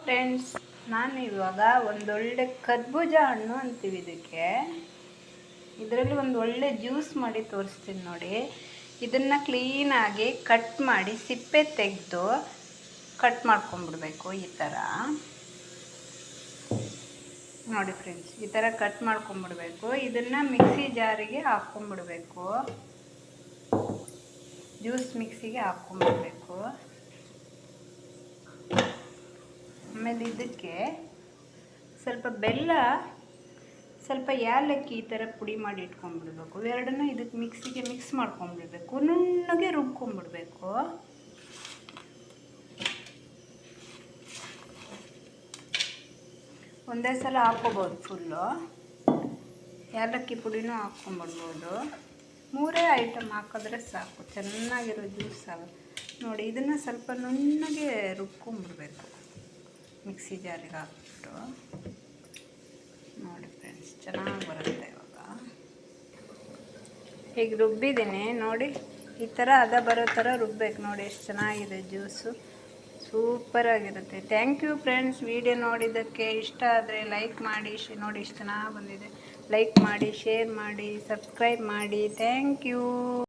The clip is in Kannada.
ಫ್ರೆಂಡ್ಸ್, ನಾನು ಇವಾಗ ಒಂದೊಳ್ಳೆ ಕರ್ಬೂಜ ಹಣ್ಣು ಅಂತೀವಿ ಇದರಲ್ಲಿ ಒಂದು ಒಳ್ಳೆ ಜ್ಯೂಸ್ ಮಾಡಿ ತೋರಿಸ್ತೀನಿ ನೋಡಿ. ಇದನ್ನು ಕ್ಲೀನಾಗಿ ಕಟ್ ಮಾಡಿ ಸಿಪ್ಪೆ ತೆಗೆದು ಕಟ್ ಮಾಡ್ಕೊಂಬಿಡ್ಬೇಕು. ಈ ಥರ ನೋಡಿ ಫ್ರೆಂಡ್ಸ್, ಈ ಥರ ಕಟ್ ಮಾಡ್ಕೊಂಬಿಡ್ಬೇಕು. ಇದನ್ನು ಮಿಕ್ಸಿ ಜಾರಿಗೆ ಹಾಕ್ಕೊಂಬಿಡ್ಬೇಕು. ಜ್ಯೂಸ್ ಮಿಕ್ಸಿಗೆ ಹಾಕ್ಕೊಂಬಿಡ್ಬೇಕು. ಆಮೇಲೆ ಇದಕ್ಕೆ ಸ್ವಲ್ಪ ಬೆಲ್ಲ, ಸ್ವಲ್ಪ ಏಲಕ್ಕಿ ಈ ಥರ ಪುಡಿ ಮಾಡಿ ಇಟ್ಕೊಂಡ್ಬಿಡ್ಬೇಕು. ಇವೆರಡನ್ನೂ ಇದಕ್ಕೆ ಮಿಕ್ಸಿಗೆ ಮಿಕ್ಸ್ ಮಾಡ್ಕೊಂಡ್ಬಿಡ್ಬೇಕು. ನುಣ್ಣಗೆ ರುಬ್ಕೊಂಡ್ಬಿಡ್ಬೇಕು. ಒಂದೇ ಸಲ ಹಾಕ್ಕೋಬೋದು ಫುಲ್ಲು. ಏಲಕ್ಕಿ ಪುಡಿನೂ ಹಾಕ್ಕೊಂಬಿಡ್ಬೋದು. 3 ಐಟಮ್ ಹಾಕಿದ್ರೆ ಸಾಕು, ಚೆನ್ನಾಗಿರೋ ಜ್ಯೂಸ್ ಆಗುತ್ತೆ ನೋಡಿ. ಇದನ್ನು ಸ್ವಲ್ಪ ನುಣ್ಣಗೆ ರುಬ್ಕೊಂಡ್ಬಿಡ್ಬೇಕು ಮಿಕ್ಸಿ ಜಾರಿಗೆ ಹಾಕ್ಬಿಟ್ಟು. ನೋಡಿ ಫ್ರೆಂಡ್ಸ್, ಚೆನ್ನಾಗಿ ಬರುತ್ತೆ ಇವಾಗ. ಈಗ ರುಬ್ಬಿದ್ದೀನಿ ನೋಡಿ. ಈ ಥರ ಬರೋ ಥರ ರುಬ್ಬೇಕು ನೋಡಿ. ಎಷ್ಟು ಚೆನ್ನಾಗಿದೆ ಜ್ಯೂಸು, ಸೂಪರಾಗಿರುತ್ತೆ. ಥ್ಯಾಂಕ್ ಯು ಫ್ರೆಂಡ್ಸ್, ವಿಡಿಯೋ ನೋಡಿದ್ದಕ್ಕೆ. ಇಷ್ಟ ಆದರೆ ಲೈಕ್ ಮಾಡಿ. ನೋಡಿ ಎಷ್ಟು ಚೆನ್ನಾಗಿ ಬಂದಿದೆ. ಲೈಕ್ ಮಾಡಿ, ಶೇರ್ ಮಾಡಿ, ಸಬ್ಸ್ಕ್ರೈಬ್ ಮಾಡಿ. Thank you.